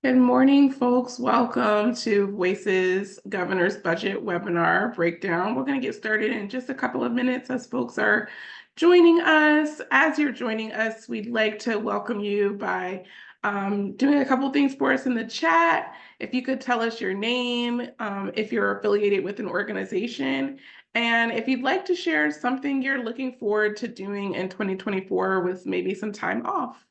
Good morning, folks. Welcome to Voices Governor's Budget Webinar Breakdown. We're going to get started in just a couple of minutes as folks are joining us. As you're joining us, we'd like to welcome you by doing a couple things for us in the chat. If you could tell us your name, if you're affiliated with an organization, and if you'd like to share something you're looking forward to doing in 2024 with maybe some time off.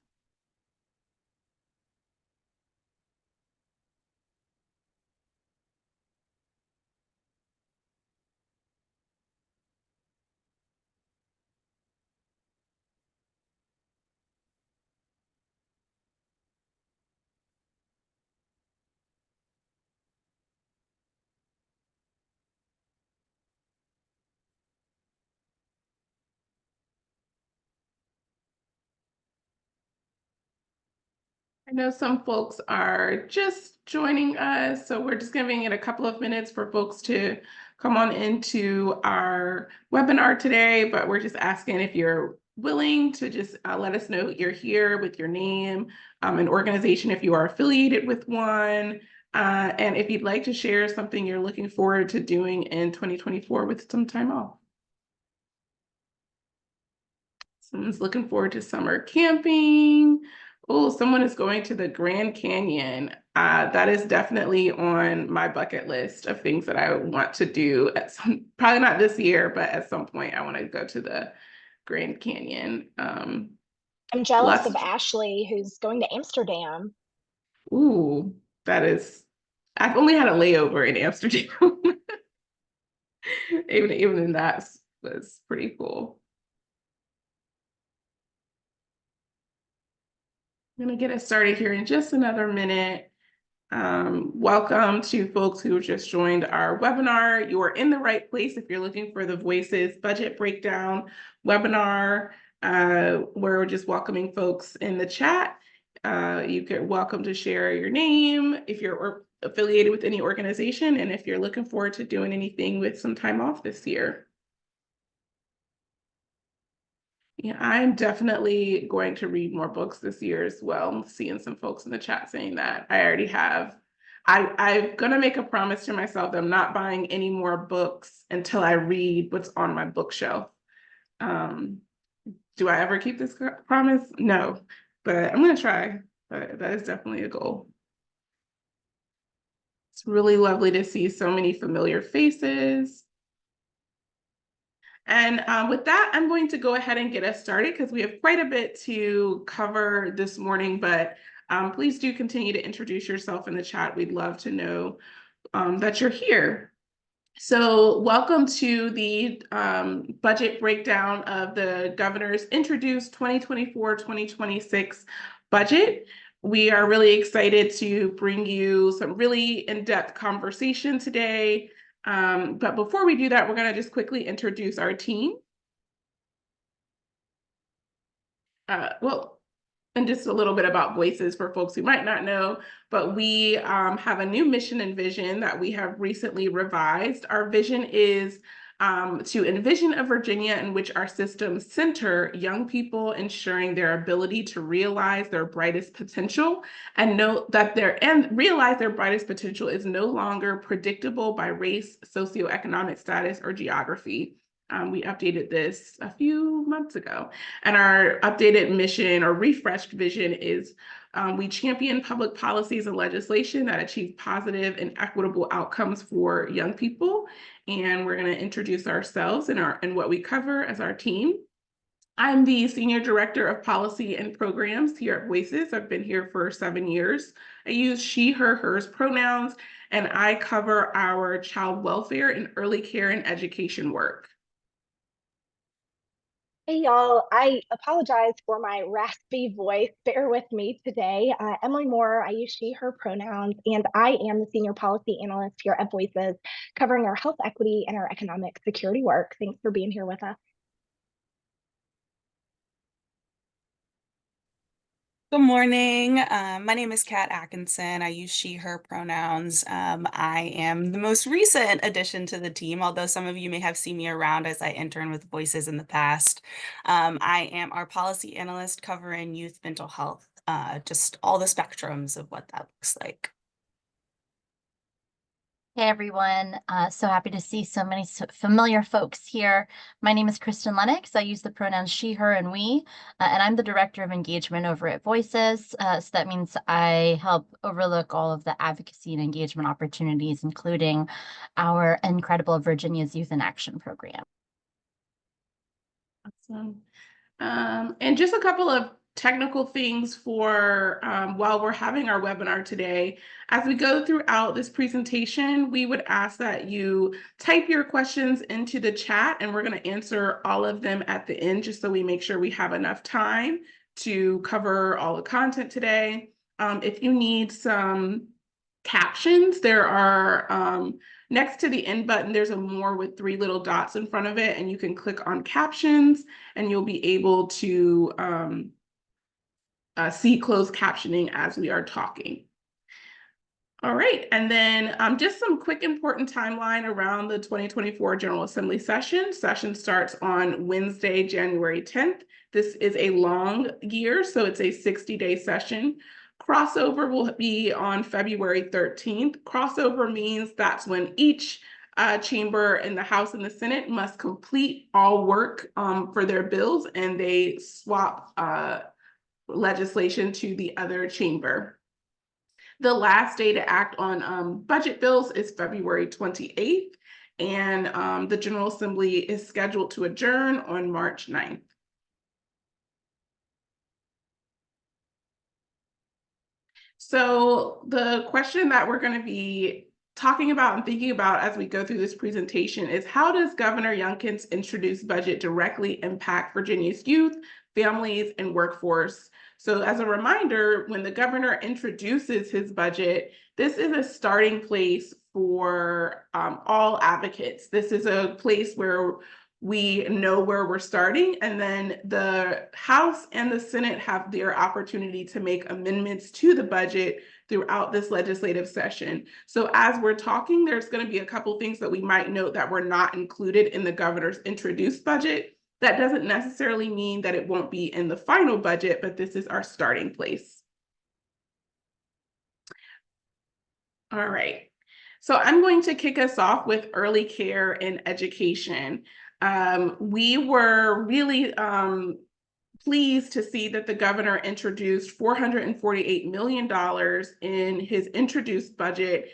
I know some folks are just joining us, so we're just giving it a couple of minutes for folks to come on into our webinar today, but we're just asking if you're willing to just let us know you're here with your name, an organization if you are affiliated with one, and if you'd like to share something you're looking forward to doing in 2024 with some time off. Someone's looking forward to summer camping. Oh, someone is going to the Grand Canyon. That is definitely on my bucket list of things that I want to do at some, probably not this year, but at some point I want to go to the Grand Canyon. I'm jealous of Ashley, who's going to Amsterdam. Ooh, that is, I've only had a layover in Amsterdam. Even that was pretty cool. I'm going to get us started here in just another minute. Welcome to folks who just joined our webinar. You are in the right place if you're looking for the Voices Budget Breakdown webinar. We're just welcoming folks in the chat. You're welcome to share your name if you're affiliated with any organization and if you're looking forward to doing anything with some time off this year. Yeah, I'm definitely going to read more books this year as well. I'm seeing some folks in the chat saying that. I already have. I'm gonna make a promise to myself that I'm not buying any more books until I read what's on my bookshelf. Do I ever keep this promise? No, but I'm gonna try. But that is definitely a goal. It's really lovely to see so many familiar faces. And with that, I'm going to go ahead and get us started because we have quite a bit to cover this morning, but please do continue to introduce yourself in the chat. We'd love to know that you're here. So welcome to the budget breakdown of the governor's introduced 2024-2026 budget. We are really excited to bring you some really in-depth conversation today. But before we do that, we're going to just quickly introduce our team. And just a little bit about Voices for folks who might not know, but we have a new mission and vision that we have recently revised. Our vision is to envision a Virginia in which our systems center young people, ensuring their ability to realize their brightest potential and realize their brightest potential is no longer predictable by race, socioeconomic status, or geography. We updated this a few months ago. And our updated mission or refreshed vision is we champion public policies and legislation that achieve positive and equitable outcomes for young people. And we're going to introduce ourselves and what we cover as our team. I'm the Senior Director of Policy and Programs here at Voices. I've been here for 7 years. I use she, her, hers pronouns, and I cover our child welfare and early care and education work. Hey, y'all. I apologize for my raspy voice. Bear with me today. Emily Moore, I use she, her pronouns, and I am the Senior Policy Analyst here at Voices, covering our health equity and our economic security work. Thanks for being here with us. Good morning. My name is Cat Atkinson. I use she, her pronouns. I am the most recent addition to the team, although some of you may have seen me around as I interned with Voices in the past. I am our policy analyst covering youth mental health just all the spectrums of what that looks like. Hey everyone, so happy to see so many familiar folks here. My name is Kristin Lennox. I use the pronouns she, her, and we, and I'm the Director of Engagement over at Voices. So that means I help overlook all of the advocacy and engagement opportunities, including our incredible Virginia's Youth in Action program. Awesome. And just a couple of technical things for while we're having our webinar today. As we go throughout this presentation, we would ask that you type your questions into the chat, and we're going to answer all of them at the end, just so we make sure we have enough time to cover all the content today. If you need some captions, there are next to the end button, there's a more with 3 little dots in front of it, and you can click on captions and you'll be able to see closed captioning as we are talking. All right, and then just some quick important timeline around the 2024 General Assembly session. Session starts on Wednesday, January 10th. This is a long year, so it's a 60-day session. Crossover will be on February 13th. Crossover means that's when each chamber in the House and the Senate must complete all work for their bills, and they swap legislation to the other chamber. The last day to act on budget bills is February 28th, and the General Assembly is scheduled to adjourn on March 9th. So the question that we're going to be talking about and thinking about as we go through this presentation is, how does Governor Youngkin's introduced budget directly impact Virginia's youth, families, and workforce? So as a reminder, when the governor introduces his budget, this is a starting place for all advocates. This is a place where we know where we're starting, and then the House and the Senate have their opportunity to make amendments to the budget throughout this legislative session. So as we're talking, there's going to be a couple things that we might note that were not included in the governor's introduced budget. That doesn't necessarily mean that it won't be in the final budget, but this is our starting place. All right. So I'm going to kick us off with early care and education. We were really pleased to see that the governor introduced $448 million in his introduced budget,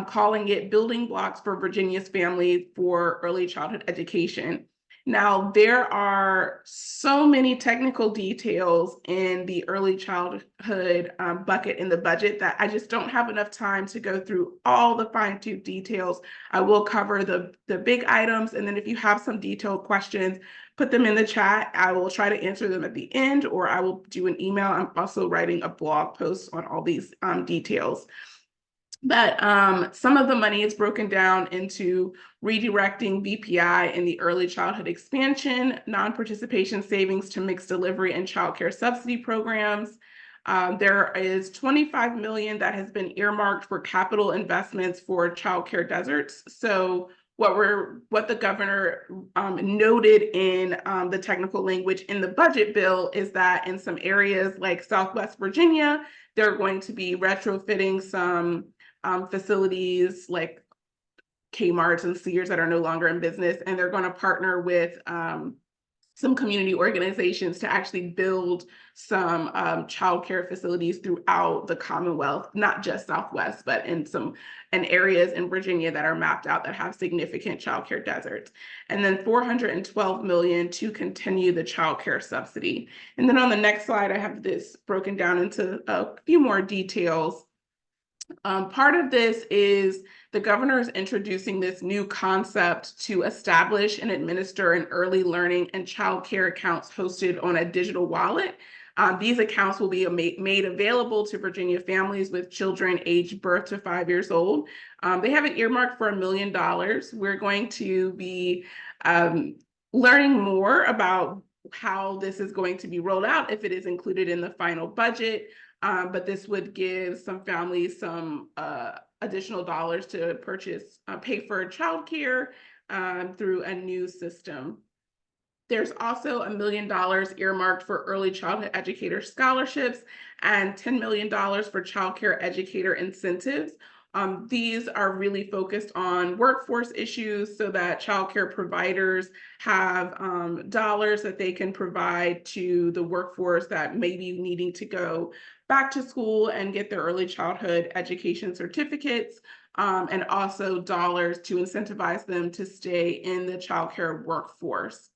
calling it Building Blocks for Virginia's Families for Early Childhood Education. Now, there are so many technical details in the early childhood bucket in the budget that I just don't have enough time to go through all the fine-tooth details. I will cover the big items, and then if you have some detailed questions, put them in the chat. I will try to answer them at the end, or I will do an email. I'm also writing a blog post on all these details. But some of the money is broken down into redirecting BPI in the early childhood expansion, non-participation savings to mixed delivery and childcare subsidy programs. There is $25 million that has been earmarked for capital investments for childcare deserts. So what the governor noted in the technical language in the budget bill is that in some areas like Southwest Virginia, they're going to be retrofitting some facilities like Kmart's and Sears that are no longer in business, and they're going to partner with some community organizations to actually build some childcare facilities throughout the Commonwealth, not just Southwest, but in areas in Virginia that are mapped out that have significant childcare deserts. And then $412 million to continue the childcare subsidy. And then on the next slide, I have this broken down into a few more details. Part of this is the governor is introducing this new concept to establish and administer an early learning and child care accounts hosted on a digital wallet. These accounts will be made available to Virginia families with children aged birth to 5 years old. They have it earmarked for $1 million. We're going to be learning more about how this is going to be rolled out, if it is included in the final budget. But this would give some families some additional dollars to pay for childcare through a new system. There's also $1 million earmarked for early childhood educator scholarships and $10 million for childcare educator incentives. These are really focused on workforce issues so that childcare providers have dollars that they can provide to the workforce that may be needing to go back to school and get their early childhood education certificates, and also dollars to incentivize them to stay in the childcare workforce.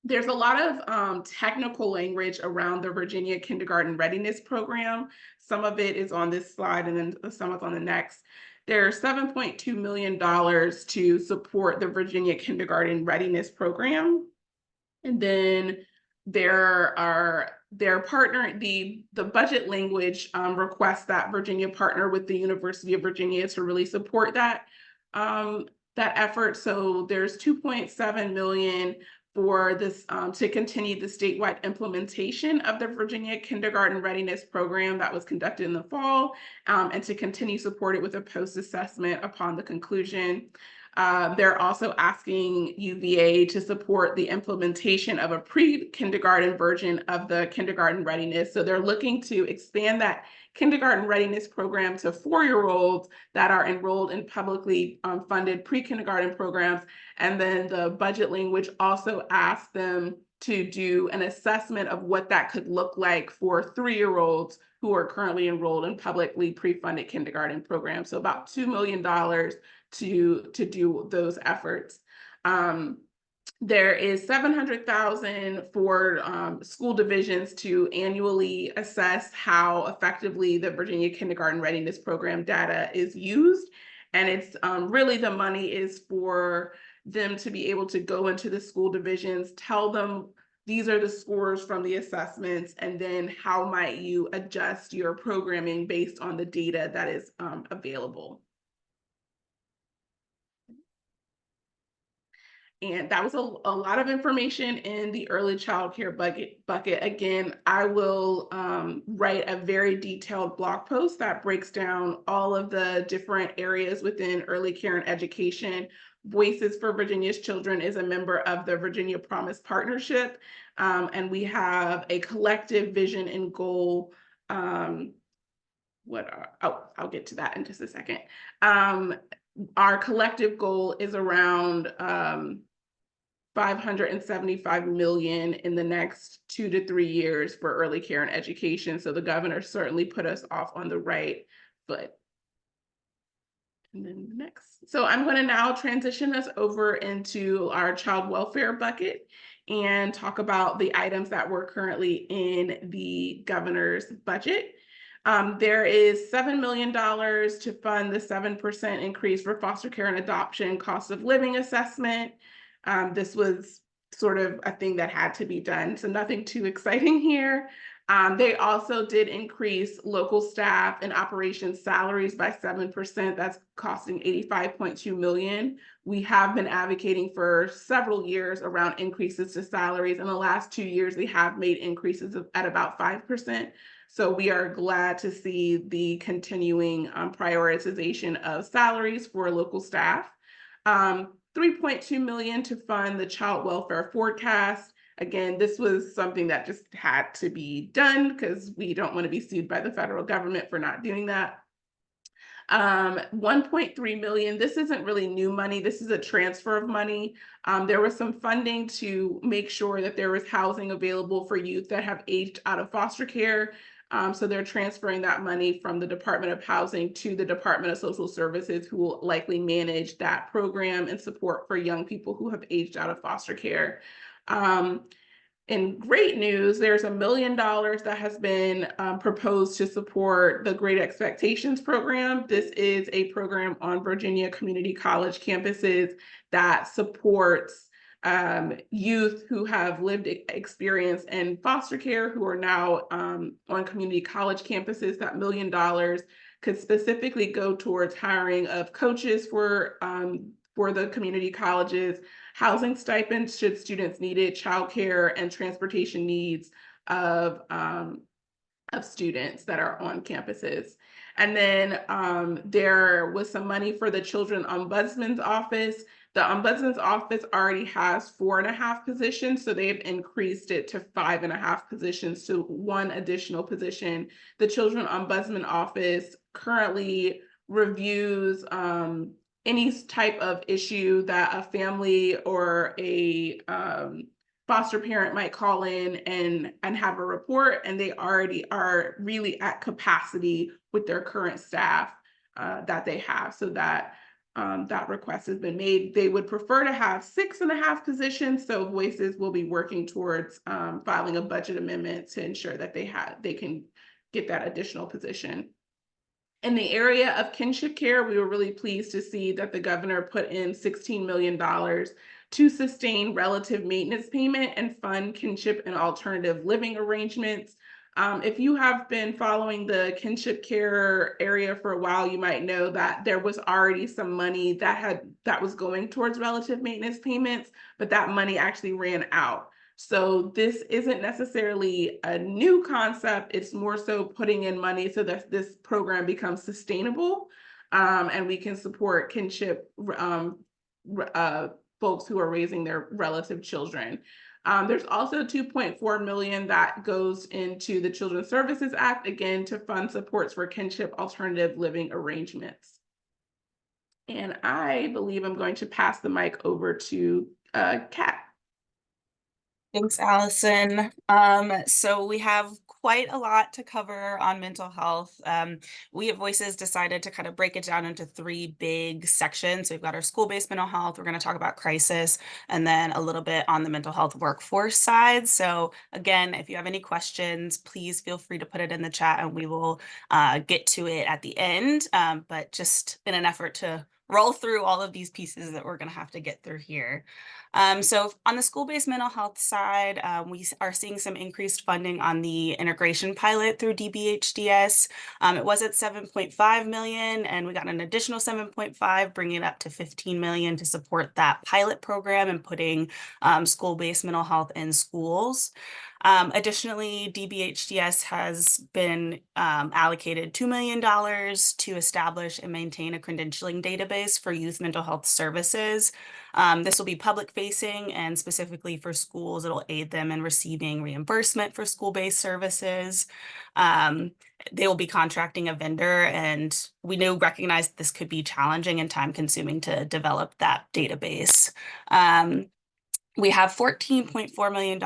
There's a lot of technical language around the Virginia Kindergarten Readiness Program. Some of it is on this slide and then some is on the next. There's $7.2 million to support the Virginia Kindergarten Readiness Program. And then their budget language requests that Virginia partner with the University of Virginia to really support that effort. So there's $2.7 million for this to continue the statewide implementation of the Virginia Kindergarten Readiness Program that was conducted in the fall, and to continue support it with a post-assessment upon the conclusion. They're also asking UVA to support the implementation of a pre-kindergarten version of the kindergarten readiness. So they're looking to expand that kindergarten readiness program to 4-year-olds that are enrolled in publicly funded pre-kindergarten programs. And then the budget language also asks them to do an assessment of what that could look like for 3-year-olds who are currently enrolled in publicly pre-funded kindergarten programs. So about $2 million to do those efforts. There is $700,000 for school divisions to annually assess how effectively the Virginia Kindergarten Readiness Program data is used. And it's really the money is for them to be able to go into the school divisions, tell them these are the scores from the assessments, and then how might you adjust your programming based on the data that is available. And that was a lot of information in the early childcare bucket. Again, I will write a very detailed blog post that breaks down all of the different areas within early care and education. Voices for Virginia's Children is a member of the Virginia Promise Partnership, and we have a collective vision and goal. I'll get to that in just a second. Our collective goal is around $575 million in the next 2 to 3 years for early care and education. So the governor certainly put us off on the right foot. And then the next. So I'm going to now transition us over into our child welfare bucket and talk about the items that were currently in the governor's budget. There is $7 million to fund the 7% increase for foster care and adoption cost of living assessment. This was sort of a thing that had to be done, so nothing too exciting here. They also did increase local staff and operations salaries by 7%. That's costing $85.2 million. We have been advocating for several years around increases to salaries. In the last 2 years, they have made increases at about 5%. So we are glad to see the continuing prioritization of salaries for local staff. $3.2 million to fund the child welfare forecast. Again, this was something that just had to be done because we don't want to be sued by the federal government for not doing that. $1.3 million. This isn't really new money. This is a transfer of money. There was some funding to make sure that there was housing available for youth that have aged out of foster care. So they're transferring that money from the Department of Housing to the Department of Social Services, who will likely manage that program and support for young people who have aged out of foster care. In great news, there's $1 million that has been proposed to support the Great Expectations program. This is a program on Virginia community college campuses that supports youth who have lived experience in foster care who are now on community college campuses. That $1 million could specifically go towards hiring of coaches for the community colleges, housing stipends should students need it, childcare, and transportation needs of students that are on campuses. And then there was some money for the Children Ombudsman's Office. The Ombudsman's office already has 4.5 positions, so they've increased it to 5.5 positions, to 1 additional position. The Children Ombudsman Office currently reviews any type of issue that a family or a foster parent might call in and have a report, and they already are really at capacity with their current staff that they have, so that that request has been made. They would prefer to have 6.5 positions, so Voices will be working towards filing a budget amendment to ensure that they can get that additional position. In the area of kinship care, we were really pleased to see that the governor put in $16 million to sustain relative maintenance payment and fund kinship and alternative living arrangements. If you have been following the kinship care area for a while, you might know that there was already some money that was going towards relative maintenance payments, but that money actually ran out. So this isn't necessarily a new concept. It's more so putting in money so that this program becomes sustainable, and we can support kinship folks who are raising their relative children. There's also $2.4 million that goes into the Children's Services Act, again, to fund supports for kinship alternative living arrangements. And I believe I'm going to pass the mic over to Kat. Thanks, Allison. So we have quite a lot to cover on mental health. We at Voices decided to kind of break it down into 3 big sections. So we've got our school-based mental health. We're going to talk about crisis, and then a little bit on the mental health workforce side. So again, if you have any questions, please feel free to put it in the chat and we will get to it at the end. But just in an effort to roll through all of these pieces that we're going to have to get through here. So on the school-based mental health side, we are seeing some increased funding on the integration pilot through DBHDS. It was at 7.5 million, and we got an additional 7.5, bringing it up to 15 million to support that pilot program and putting school-based mental health in schools. Additionally, DBHDS has been allocated $2 million to establish and maintain a credentialing database for youth mental health services. This will be public facing, and specifically for schools, it'll aid them in receiving reimbursement for school-based services. They will be contracting a vendor, and we recognize this could be challenging and time consuming to develop that database. We have $14.4 million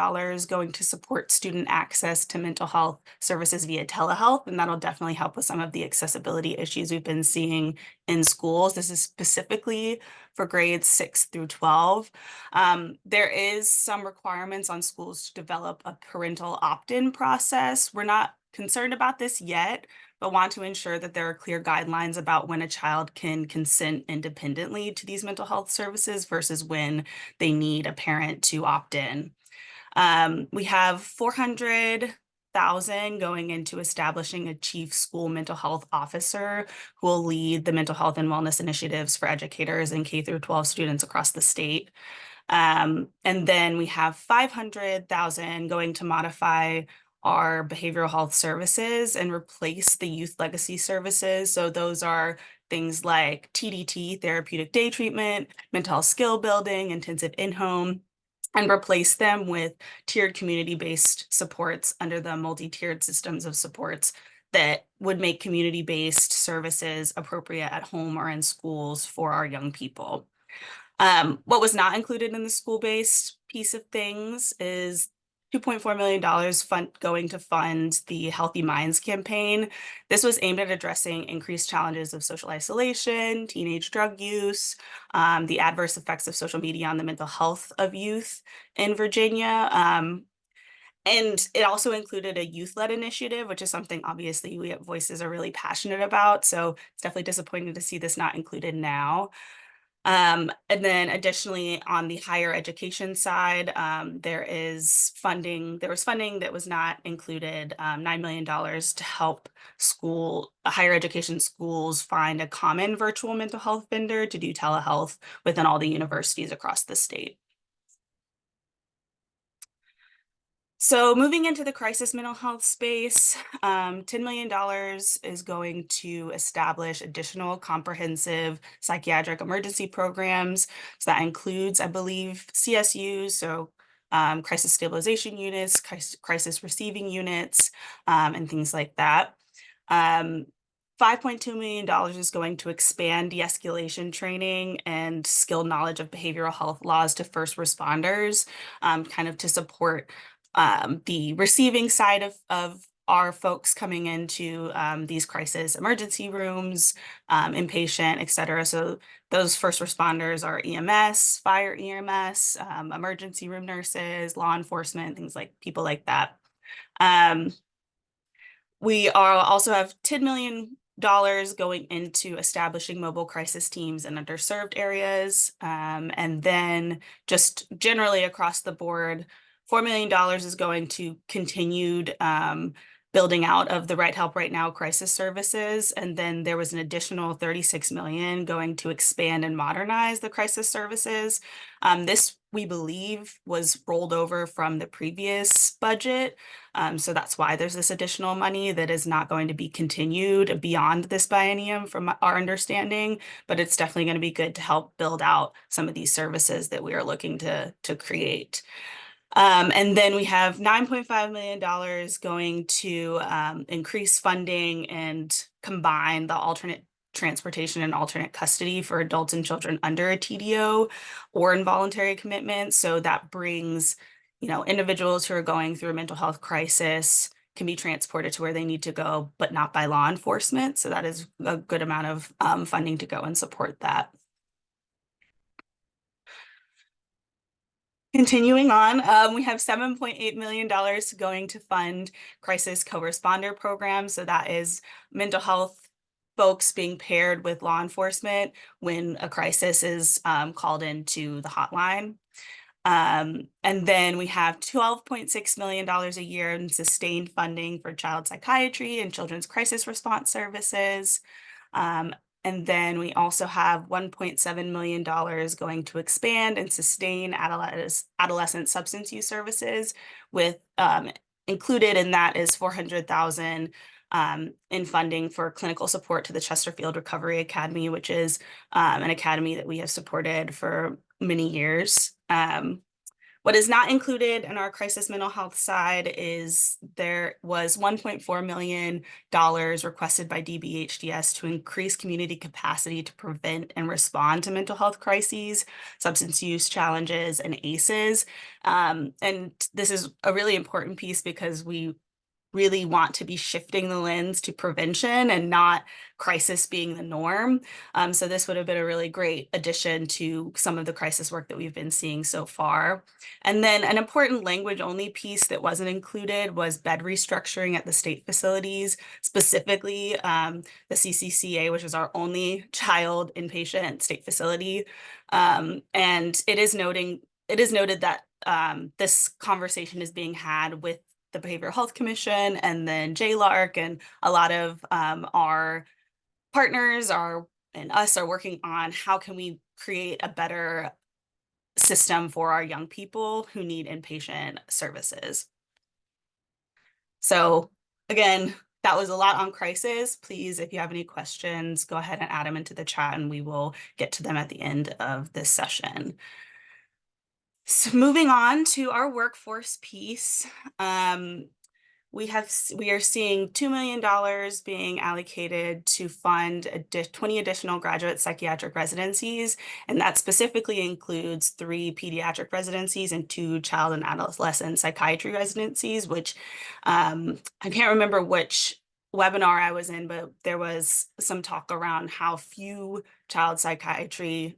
going to support student access to mental health services via telehealth, and that'll definitely help with some of the accessibility issues we've been seeing in schools. This is specifically for grades 6 through 12. There is some requirements on schools to develop a parental opt-in process. We're not concerned about this yet, but want to ensure that there are clear guidelines about when a child can consent independently to these mental health services versus when they need a parent to opt in. We have 400,000 going into establishing a chief school mental health officer who will lead the mental health and wellness initiatives for educators and K through 12 students across the state. And then we have 500,000 going to modify our behavioral health services and replace the youth legacy services. So those are things like TDT, therapeutic day treatment, mental health skill building, intensive in-home, and replace them with tiered community-based supports under the multi-tiered systems of supports that would make community-based services appropriate at home or in schools for our young people. What was not included in the school-based piece of things is $2.4 million going to fund the Healthy Minds campaign. This was aimed at addressing increased challenges of social isolation, teenage drug use, the adverse effects of social media on the mental health of youth in Virginia. And it also included a youth-led initiative, which is something obviously we at Voices are really passionate about. So it's definitely disappointing to see this not included now. And then additionally, on the higher education side, there was funding that was not included, $9 million to help higher education schools find a common virtual mental health vendor to do telehealth within all the universities across the state. So moving into the crisis mental health space, $10 million is going to establish additional comprehensive psychiatric emergency programs. So that includes, I believe, CSUs, so crisis stabilization units, crisis receiving units, and things like that. $5.2 million is going to expand de-escalation training and skill knowledge of behavioral health laws to first responders, kind of to support the receiving side of our folks coming into these crisis emergency rooms, inpatient, et cetera. So those first responders are EMS, fire EMS, emergency room nurses, law enforcement, things like people like that. We also have $10 million going into establishing mobile crisis teams in underserved areas. And then just generally across the board, $4 million is going to continued building out of the Right Help Right Now crisis services. And then there was an additional $36 million going to expand and modernize the crisis services. This, we believe, was rolled over from the previous budget. So that's why there's this additional money that is not going to be continued beyond this biennium from our understanding, but it's definitely going to be good to help build out some of these services that we are looking to create. And then we have $9.5 million going to increase funding and combine the alternate transportation and alternate custody for adults and children under a TDO or involuntary commitment. So that brings, individuals who are going through a mental health crisis can be transported to where they need to go, but not by law enforcement. So that is a good amount of funding to go and support that. Continuing on, we have $7.8 million going to fund crisis co-responder programs. So that is mental health folks being paired with law enforcement when a crisis is called into the hotline. And then we have $12.6 million a year in sustained funding for child psychiatry and children's crisis response services. And then we also have $1.7 million going to expand and sustain adolescent substance use services, with included in that is $400,000 in funding for clinical support to the Chesterfield Recovery Academy, which is an academy that we have supported for many years. What is not included in our crisis mental health side is there was $1.4 million requested by DBHDS to increase community capacity to prevent and respond to mental health crises, substance use challenges, and ACEs. And this is a really important piece because we really want to be shifting the lens to prevention and not crisis being the norm. So this would have been a really great addition to some of the crisis work that we've been seeing so far. And then an important language only piece that wasn't included was bed restructuring at the state facilities, specifically the CCCA, which is our only child inpatient state facility. And it is noted that this conversation is being had with the Behavioral Health Commission and then JLARC, and a lot of our partners and us are working on how can we create a better system for our young people who need inpatient services. So again, that was a lot on crisis. Please, if you have any questions, go ahead and add them into the chat and we will get to them at the end of this session. So moving on to our workforce piece, we are seeing $2 million being allocated to fund 20 additional graduate psychiatric residencies, and that specifically includes 3 pediatric residencies and 2 child and adolescent psychiatry residencies, which I can't remember which webinar I was in, but there was some talk around how few child psychiatry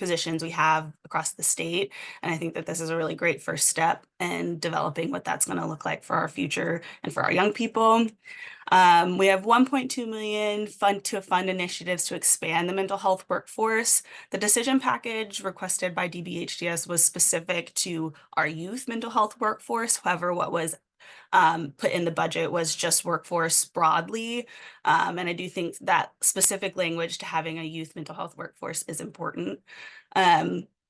positions we have across the state. And I think that this is a really great first step in developing what that's going to look like for our future and for our young people. We have $1.2 million to fund initiatives to expand the mental health workforce. The decision package requested by DBHDS was specific to our youth mental health workforce. However, what was put in the budget was just workforce broadly. And I do think that specific language to having a youth mental health workforce is important.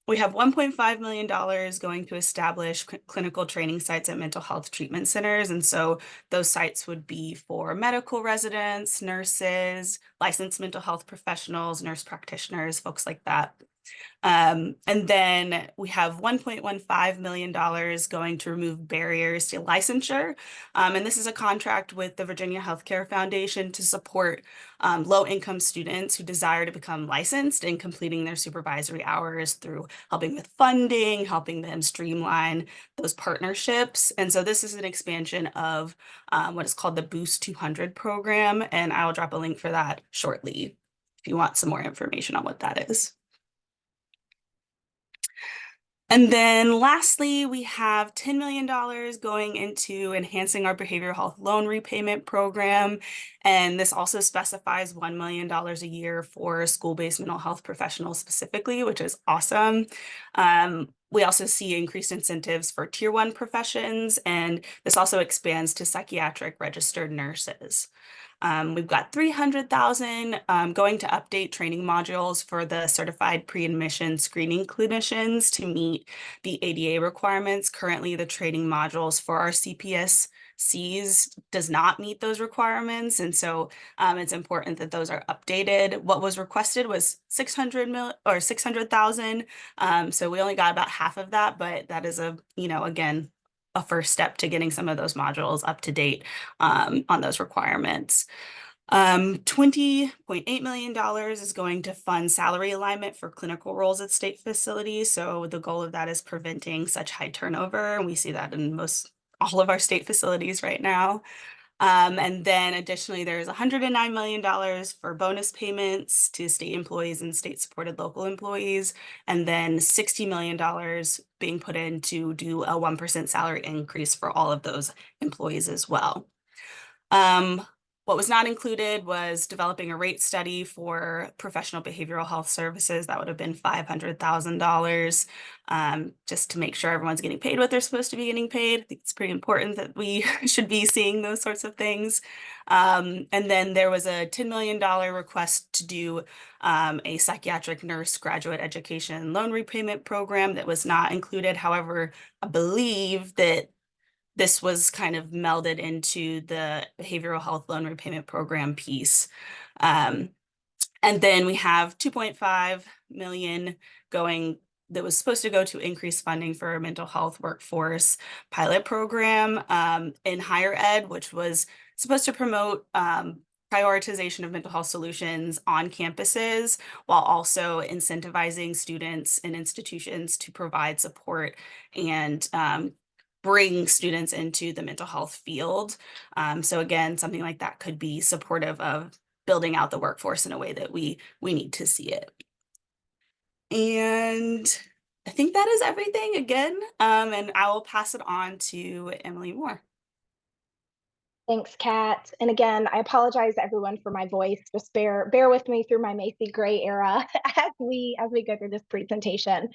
We have $1.5 million going to establish clinical training sites at mental health treatment centers. And so those sites would be for medical residents, nurses, licensed mental health professionals, nurse practitioners, folks like that. And then we have $1.15 million going to remove barriers to licensure. And this is a contract with the Virginia Healthcare Foundation to support low-income students who desire to become licensed and completing their supervisory hours through helping with funding, helping them streamline those partnerships. And so this is an expansion of what is called the Boost 200 program, and I will drop a link for that shortly if you want some more information on what that is. And then lastly, we have $10 million going into enhancing our behavioral health loan repayment program. And this also specifies $1 million a year for school-based mental health professionals specifically, which is awesome. We also see increased incentives for tier 1 professions, and this also expands to psychiatric registered nurses. We've got $300,000 going to update training modules for the certified pre-admission screening clinicians to meet the ADA requirements. Currently, the training modules for our CPSCs does not meet those requirements, and so it's important that those are updated. What was requested was $600,000, so we only got about half of that, but that is again, a first step to getting some of those modules up to date on those requirements. $20.8 million is going to fund salary alignment for clinical roles at state facilities. So the goal of that is preventing such high turnover. And we see that in all of our state facilities right now. And then additionally, there's $109 million for bonus payments to state employees and state-supported local employees, and then $60 million being put in to do a 1% salary increase for all of those employees as well. What was not included was developing a rate study for professional behavioral health services. That would have been $500,000, just to make sure everyone's getting paid what they're supposed to be getting paid. I think it's pretty important that we should be seeing those sorts of things. And then there was a $10 million request to do a psychiatric nurse graduate education loan repayment program that was not included. However, I believe that this was kind of melded into the behavioral health loan repayment program piece. And then we have $2.5 million that was supposed to go to increase funding for a mental health workforce pilot program in higher ed, which was supposed to promote prioritization of mental health solutions on campuses, while also incentivizing students and institutions to provide support and bring students into the mental health field. So again, something like that could be supportive of building out the workforce in a way that we need to see it. And I think that is everything again. And I will pass it on to Emily Moore. Thanks, Kat. And again, I apologize to everyone for my voice. Just bear with me through my Macy Gray era as we go through this presentation.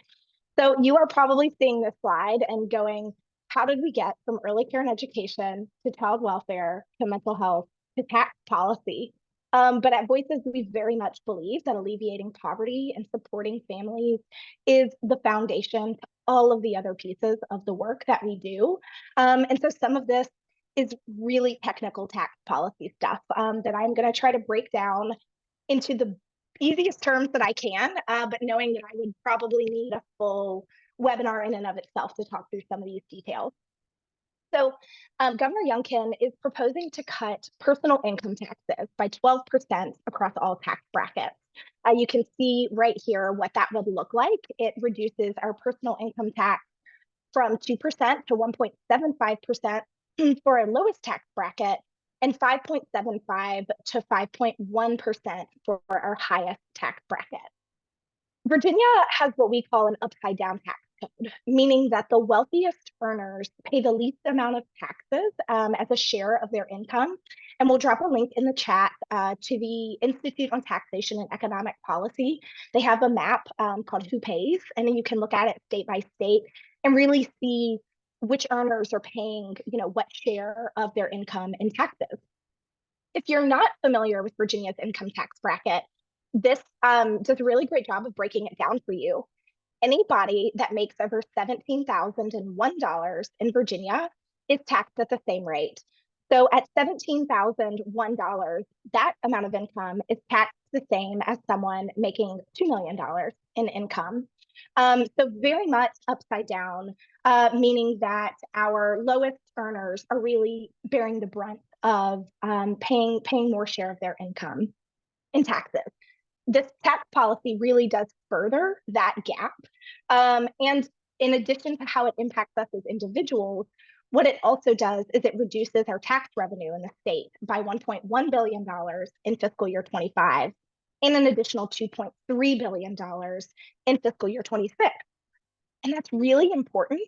So you are probably seeing this slide and going, how did we get from early care and education to child welfare to mental health to tax policy? But at Voices, we very much believe that alleviating poverty and supporting families is the foundation to all of the other pieces of the work that we do. And so some of this is really technical tax policy stuff that I'm going to try to break down into the easiest terms that I can, but knowing that I would probably need a full webinar in and of itself to talk through some of these details. So Governor Youngkin is proposing to cut personal income taxes by 12% across all tax brackets. You can see right here what that would look like. It reduces our personal income tax from 2% to 1.75% for our lowest tax bracket, and 5.75 to 5.1% for our highest tax bracket. Virginia has what we call an upside down tax code, meaning that the wealthiest earners pay the least amount of taxes as a share of their income. And we'll drop a link in the chat to the Institute on Taxation and Economic Policy. They have a map called Who Pays, and then you can look at it state by state and really see which earners are paying, what share of their income in taxes. If you're not familiar with Virginia's income tax bracket, this does a really great job of breaking it down for you. anybody that makes over $17,001 in Virginia is taxed at the same rate. So at $17,001, that amount of income is taxed the same as someone making $2 million in income. So very much upside down, meaning that our lowest earners are really bearing the brunt of paying more share of their income in taxes. This tax policy really does further that gap. And in addition to how it impacts us as individuals, what it also does is it reduces our tax revenue in the state by $1.1 billion in fiscal year 25 and an additional $2.3 billion in fiscal year 26. And that's really important.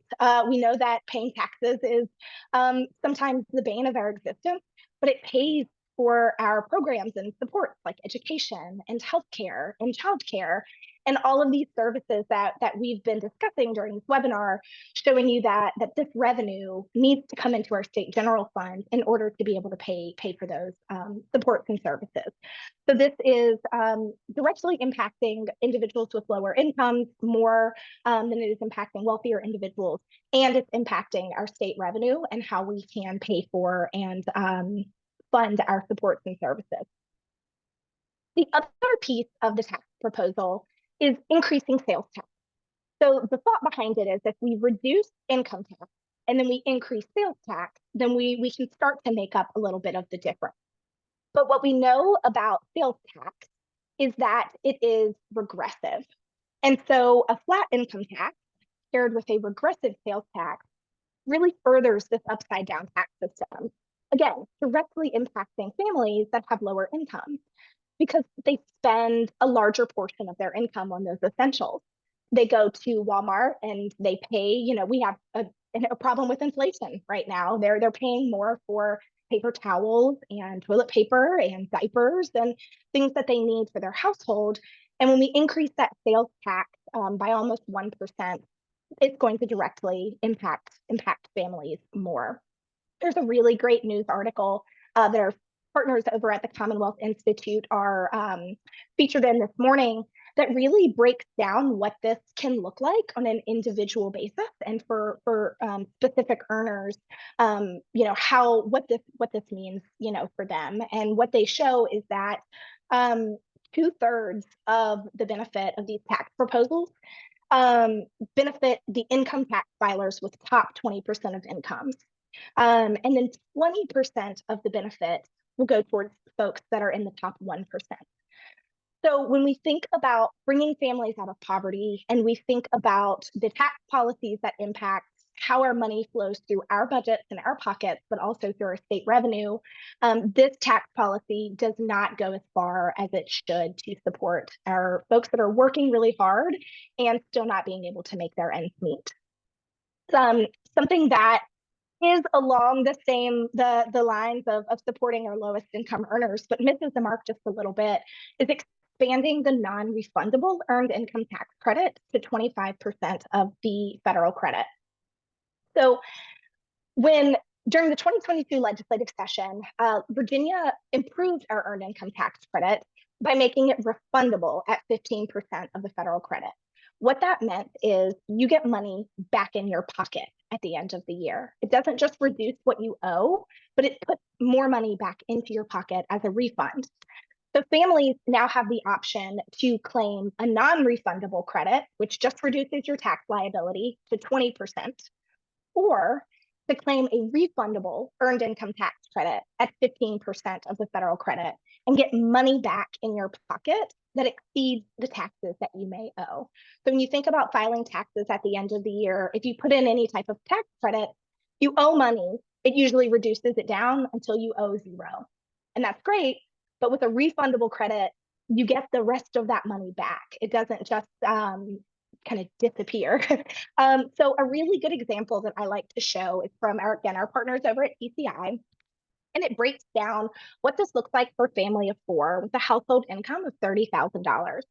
We know that paying taxes is sometimes the bane of our existence, but it pays for our programs and supports like education and healthcare and childcare and all of these services that we've been discussing during this webinar, showing you that this revenue needs to come into our state general fund in order to be able to pay for those supports and services. So this is directly impacting individuals with lower incomes more than it is impacting wealthier individuals, and it's impacting our state revenue and how we can pay for and fund our supports and services. The other piece of the tax proposal is increasing sales tax. So the thought behind it is if we reduce income tax and then we increase sales tax, then we can start to make up a little bit of the difference. But what we know about sales tax is that it is regressive. And so a flat income tax paired with a regressive sales tax really furthers this upside down tax system. Again, directly impacting families that have lower incomes because they spend a larger portion of their income on those essentials. They go to Walmart and they pay, we have a problem with inflation right now. They're paying more for paper towels and toilet paper and diapers and things that they need for their household. And when we increase that sales tax by almost 1%, it's going to directly impact families more. There's a really great news article that our partners over at the Commonwealth Institute are featured in this morning that really breaks down what this can look like on an individual basis, and for specific earners, what this means, for them. And what they show is that 2/3 of the benefit of these tax proposals benefit the income tax filers with top 20% of incomes. And then 20% of the benefit will go towards folks that are in the top 1%. So when we think about bringing families out of poverty and we think about the tax policies that impact how our money flows through our budgets and our pockets, but also through our state revenue, this tax policy does not go as far as it should to support our folks that are working really hard and still not being able to make their ends meet. Something that is along the lines of supporting our lowest income earners, but misses the mark just a little bit, is expanding the non-refundable earned income tax credit to 25% of the federal credit. So during the 2022 legislative session, Virginia improved our earned income tax credit by making it refundable at 15% of the federal credit. What that meant is you get money back in your pocket at the end of the year. It doesn't just reduce what you owe, but it puts more money back into your pocket as a refund. So families now have the option to claim a non-refundable credit, which just reduces your tax liability to 20%, or to claim a refundable earned income tax credit at 15% of the federal credit and get money back in your pocket that exceeds the taxes that you may owe. So when you think about filing taxes at the end of the year, if you put in any type of tax credit, you owe money, it usually reduces it down until you owe zero. And that's great, but with a refundable credit, you get the rest of that money back. It doesn't just kind of disappear. So a really good example that I like to show is from our partners over at PCI. And it breaks down what this looks like for a family of four with a household income of $30,000.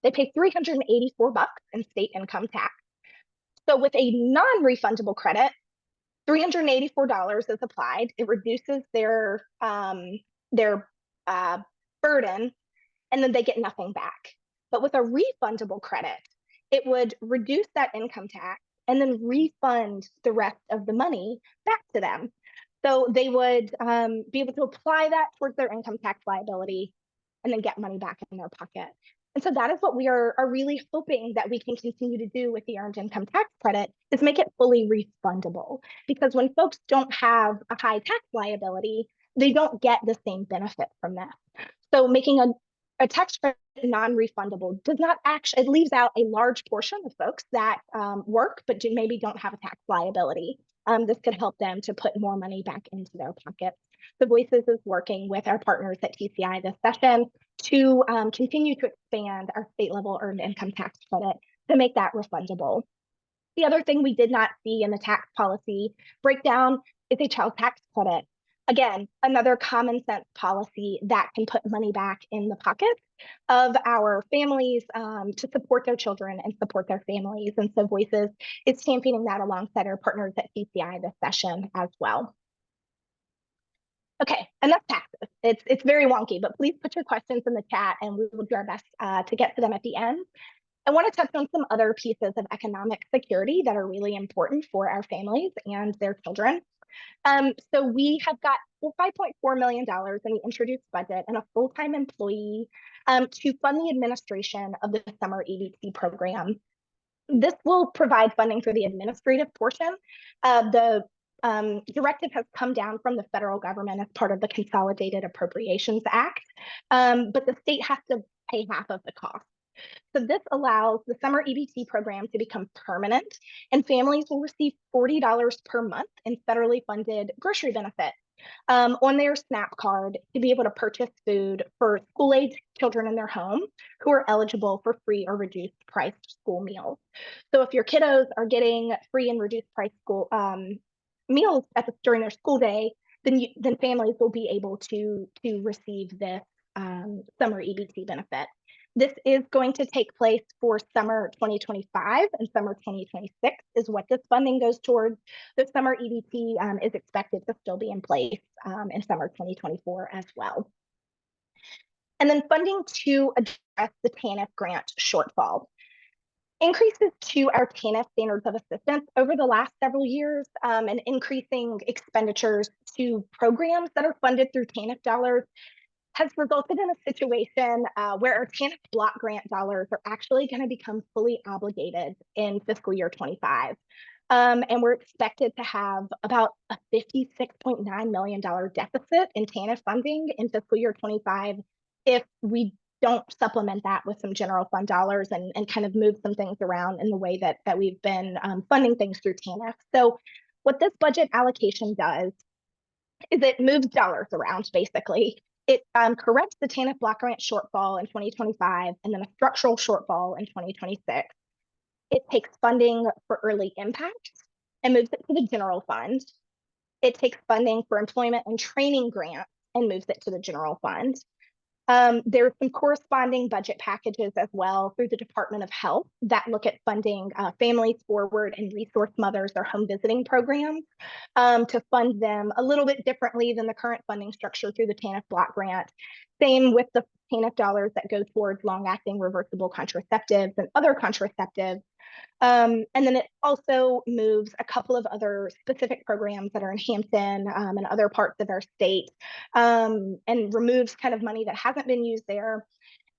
They pay $384 in state income tax. So with a non-refundable credit, $384 is applied. It reduces their burden, and then they get nothing back. But with a refundable credit, it would reduce that income tax and then refund the rest of the money back to them. So they would be able to apply that towards their income tax liability and then get money back in their pocket. And so that is what we are really hoping that we can continue to do with the earned income tax credit, is make it fully refundable. Because when folks don't have a high tax liability, they don't get the same benefit from that. So making a tax credit non-refundable does not actually, it leaves out a large portion of folks that work but maybe don't have a tax liability. This could help them to put more money back into their pockets. The Voices is working with our partners at TCI this session to continue to expand our state level earned income tax credit to make that refundable. The other thing we did not see in the tax policy breakdown is a child tax credit. Again, another common sense policy that can put money back in the pockets of our families to support their children and support their families. And so Voices is championing that alongside our partners at TCI this session as well. Okay, enough taxes. It's very wonky, but please put your questions in the chat and we will do our best to get to them at the end. I want to touch on some other pieces of economic security that are really important for our families and their children. So we have got $5.4 million in the introduced budget and a full-time employee to fund the administration of the summer EBT program. This will provide funding for the administrative portion. The directive has come down from the federal government as part of the Consolidated Appropriations Act, but the state has to pay half of the cost. So this allows the summer EBT program to become permanent, and families will receive $40 per month in federally funded grocery benefits on their SNAP card to be able to purchase food for school-age children in their home who are eligible for free or reduced price school meals. So if your kiddos are getting free and reduced price school meals during their school day, then families will be able to receive this summer EBT benefit. This is going to take place for summer 2025 and summer 2026 is what this funding goes towards. The summer EBT is expected to still be in place in summer 2024 as well. And then funding to address the TANF grant shortfall. Increases to our TANF standards of assistance over the last several years and increasing expenditures to programs that are funded through TANF dollars has resulted in a situation where our TANF block grant dollars are actually going to become fully obligated in fiscal year 25. And we're expected to have about a $56.9 million deficit in TANF funding in fiscal year 25 if we don't supplement that with some general fund dollars and kind of move some things around in the way that we've been funding things through TANF. So what this budget allocation does is it moves dollars around, basically. It corrects the TANF block grant shortfall in 2025 and then a structural shortfall in 2026. It takes funding for early impact and moves it to the general fund. It takes funding for employment and training grants and moves it to the general fund. There's some corresponding budget packages as well through the Department of Health that look at funding Families Forward and Resource Mothers or home visiting programs to fund them a little bit differently than the current funding structure through the TANF block grant. Same with the TANF dollars that go towards long-acting reversible contraceptives and other contraceptives. And then it also moves a couple of other specific programs that are in Hampton and other parts of our state and removes kind of money that hasn't been used there.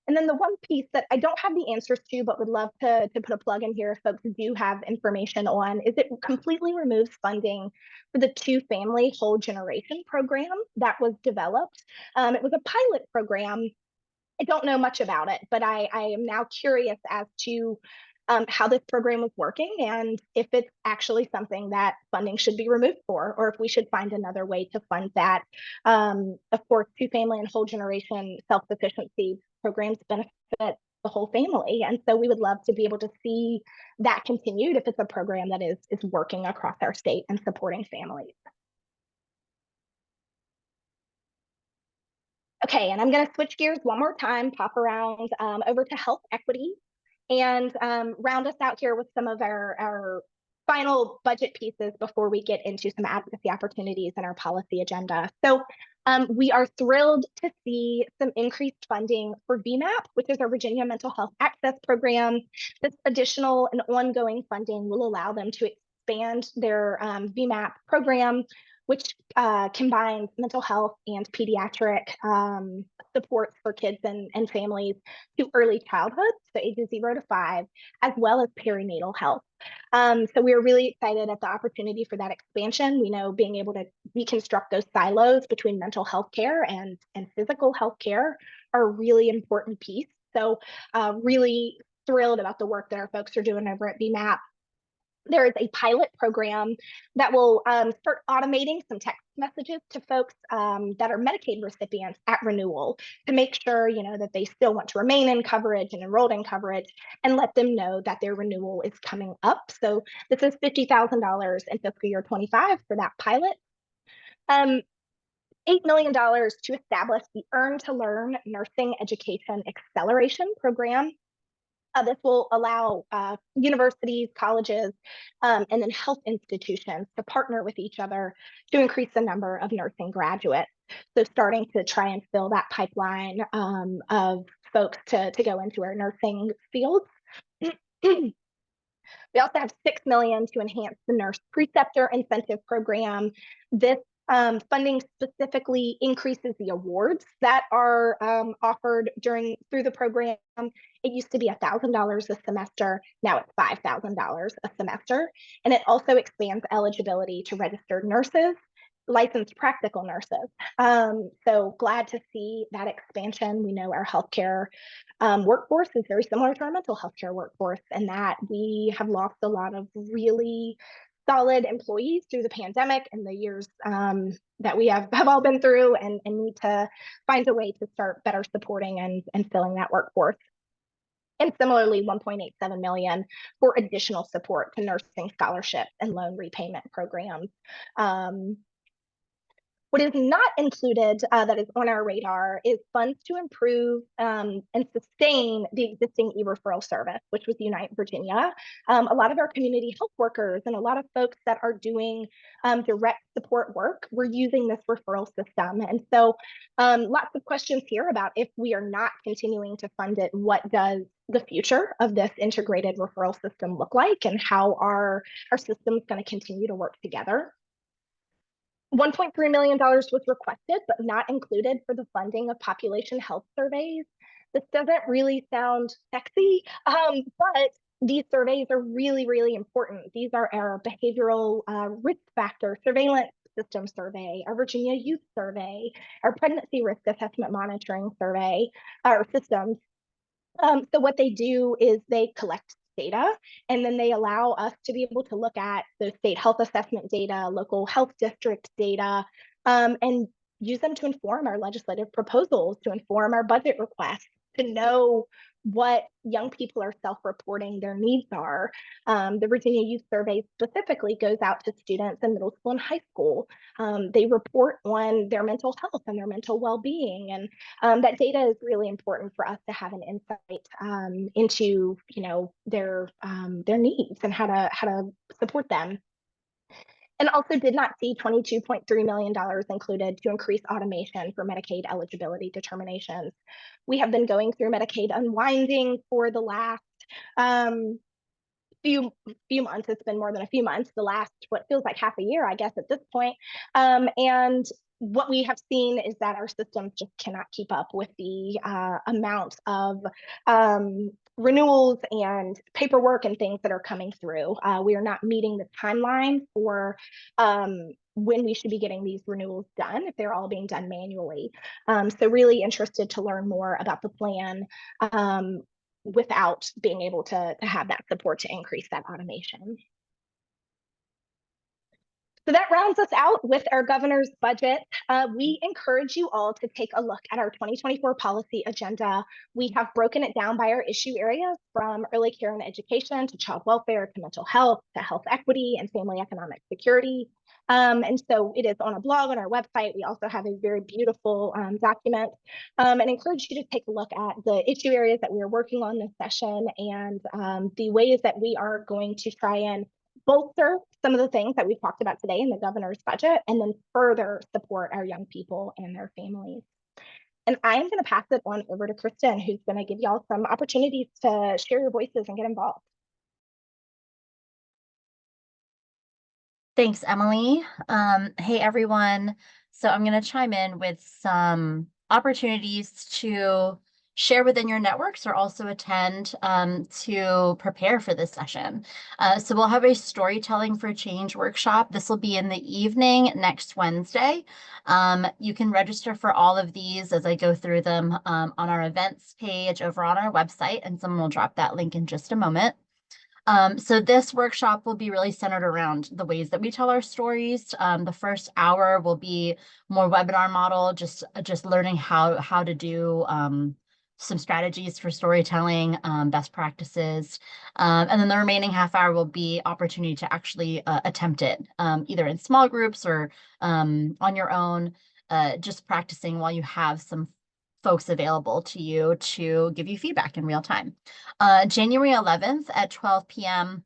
And then the one piece that I don't have the answers to, but would love to put a plug in here if folks do have information on, is it completely removes funding for the two-family whole generation program that was developed. It was a pilot program. I don't know much about it, but I am now curious as to how this program was working and if it's actually something that funding should be removed for, or if we should find another way to fund that. Of course, two-family and whole generation self-sufficiency programs benefit the whole family. And so we would love to be able to see that continued if it's a program that is working across our state and supporting families. Okay, and I'm going to switch gears one more time, pop around over to health equity and round us out here with some of our final budget pieces before we get into some advocacy opportunities in our policy agenda. So We are thrilled to see some increased funding for VMAP, which is our Virginia Mental Health Access Program. This additional and ongoing funding will allow them to expand their VMAP program, which combines mental health and pediatric supports for kids and families to early childhood, so ages 0 to 5, as well as perinatal health. So we are really excited at the opportunity for that expansion. We know being able to reconstruct those silos between mental health care and physical health care are a really important piece. So really thrilled about the work that our folks are doing over at VMAP. There is a pilot program that will start automating some text messages to folks that are Medicaid recipients at renewal to make sure, that they still want to remain in coverage and enrolled in coverage, and let them know that their renewal is coming up. So this is $50,000 in fiscal year 25 for that pilot. $8 million to establish the Earn to Learn Nursing Education Acceleration Program. This will allow universities, colleges, and then health institutions to partner with each other to increase the number of nursing graduates. So starting to try and fill that pipeline of folks to go into our nursing fields. We also have $6 million to enhance the nurse preceptor incentive program. This funding specifically increases the awards that are offered through the program. It used to be $1,000 a semester. Now it's $5,000 a semester. And it also expands eligibility to registered nurses, licensed practical nurses. So glad to see that expansion. We know our healthcare workforce is very similar to our mental health care workforce, and that we have lost a lot of really solid employees through the pandemic and the years that we have all been through, and need to find a way to start better supporting and filling that workforce. And similarly, $1.87 million for additional support to nursing scholarships and loan repayment programs. What is not included that is on our radar is funds to improve and sustain the existing e-referral service, which was Unite Virginia. A lot of our community health workers and a lot of folks that are doing direct support work were using this referral system. And so lots of questions here about, if we are not continuing to fund it, what does the future of this integrated referral system look like, and how are our systems going to continue to work together? $1.3 million was requested, but not included for the funding of population health surveys. This doesn't really sound sexy, but these surveys are really, really important. These are our behavioral risk factor surveillance system survey, our Virginia Youth Survey, our pregnancy risk assessment monitoring survey, our systems. So what they do is they collect data, and then they allow us to be able to look at the state health assessment data, local health district data, and use them to inform our legislative proposals, to inform our budget requests, to know what young people are self-reporting their needs are. The Virginia Youth Survey specifically goes out to students in middle school and high school. They report on their mental health and their mental well-being, and that data is really important for us to have an insight into, their needs and how to support them. And also did not see $22.3 million included to increase automation for Medicaid eligibility determinations. We have been going through Medicaid unwinding for the last few months. It's been more than a few months, the last, what feels like half a year, I guess, at this point. And what we have seen is that our systems just cannot keep up with the amount of renewals and paperwork and things that are coming through. We are not meeting the timeline for when we should be getting these renewals done, if they're all being done manually. So really interested to learn more about the plan without being able to have that support to increase that automation. So that rounds us out with our governor's budget. We encourage you all to take a look at our 2024 policy agenda. We have broken it down by our issue areas, from early care and education to child welfare to mental health to health equity and family economic security. And so it is on our blog, on our website. We also have a very beautiful document, and encourage you to take a look at the issue areas that we are working on this session, and the ways that we are going to try and bolster some of the things that we've talked about today in the governor's budget, and then further support our young people and their families. And I am going to pass it on over to Kristin, who's going to give y'all some opportunities to share your voices and get involved. Thanks, Emily. Hey, everyone. So I'm going to chime in with some opportunities to share within your networks or also attend to prepare for this session. So we'll have a storytelling for change workshop. This will be in the evening next Wednesday. You can register for all of these as I go through them on our events page over on our website, and someone will drop that link in just a moment. So this workshop will be really centered around the ways that we tell our stories. The first hour will be more webinar model, just learning how to do some strategies for storytelling, best practices. And then the remaining half hour will be opportunity to actually attempt it, either in small groups or on your own, just practicing while you have some folks available to you to give you feedback in real time. January 11th at 12 p.m.,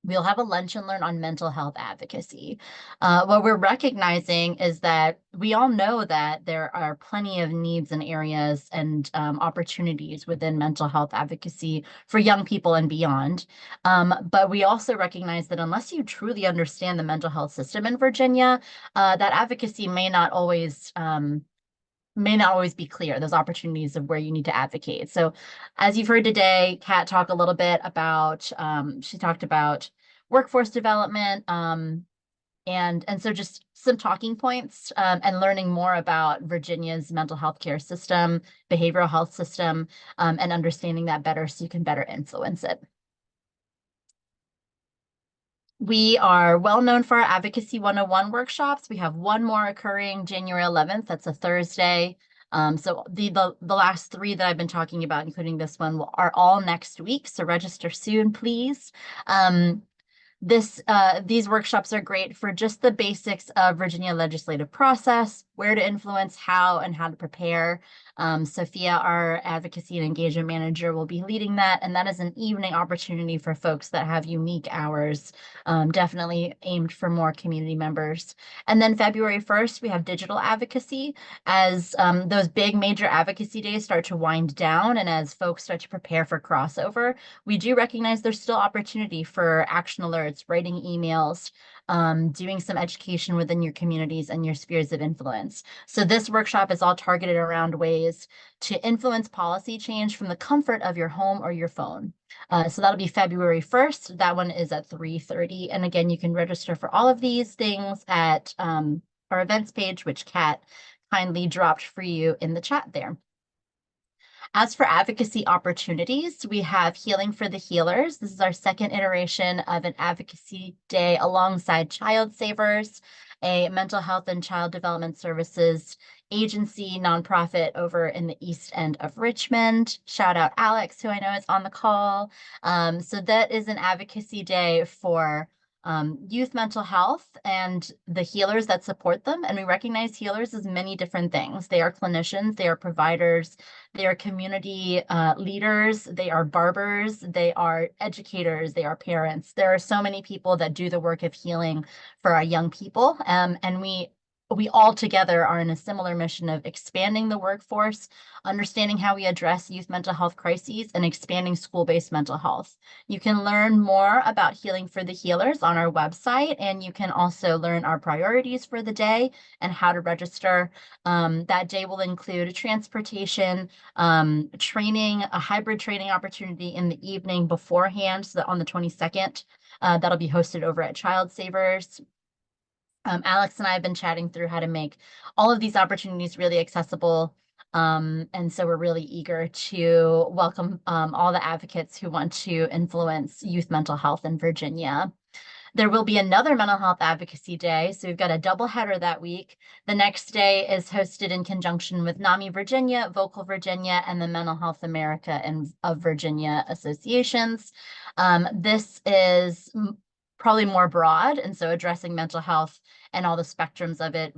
we'll have a lunch and learn on mental health advocacy. What we're recognizing is that we all know that there are plenty of needs and areas and opportunities within mental health advocacy for young people and beyond. But we also recognize that unless you truly understand the mental health system in Virginia, that advocacy may not always be clear, those opportunities of where you need to advocate. So as you've heard today, Kat talked a little bit about, she talked about workforce development, and so just some talking points and learning more about Virginia's mental health care system, behavioral health system, and understanding that better so you can better influence it. We are well known for our Advocacy 101 workshops. We have one more occurring January 11th. That's a Thursday. So the last three that I've been talking about, including this one, are all next week. So register soon, please. These workshops are great for just the basics of Virginia legislative process, where to influence, how, and how to prepare. Sophia, our advocacy and engagement manager, will be leading that, and that is an evening opportunity for folks that have unique hours, definitely aimed for more community members. And then February 1st, we have digital advocacy. As those big major advocacy days start to wind down and as folks start to prepare for crossover, we do recognize there's still opportunity for action alerts, writing emails, doing some education within your communities and your spheres of influence. So this workshop is all targeted around ways to influence policy change from the comfort of your home or your phone. So that'll be February 1st. That one is at 3:30. And again, you can register for all of these things at our events page, which Kat kindly dropped for you in the chat there. As for advocacy opportunities, we have Healing for the Healers. This is our second iteration of an advocacy day alongside Child Savers, a mental health and child development services agency nonprofit over in the East End of Richmond. Shout out Alex, who I know is on the call. So that is an advocacy day for youth mental health and the healers that support them. And we recognize healers as many different things. They are clinicians, they are providers, they are community leaders, they are barbers, they are educators, they are parents. There are so many people that do the work of healing for our young people. And we all together are in a similar mission of expanding the workforce, understanding how we address youth mental health crises, and expanding school-based mental health. You can learn more about Healing for the Healers on our website, and you can also learn our priorities for the day and how to register. That day will include transportation, training, a hybrid training opportunity in the evening beforehand, so that on the 22nd, that'll be hosted over at Child Savers. Alex and I have been chatting through how to make all of these opportunities really accessible. And so we're really eager to welcome all the advocates who want to influence youth mental health in Virginia. There will be another mental health advocacy day. So we've got a double header that week. The next day is hosted in conjunction with NAMI Virginia, Vocal Virginia, and the Mental Health America and of Virginia associations. This is probably more broad, and so addressing mental health and all the spectrums of it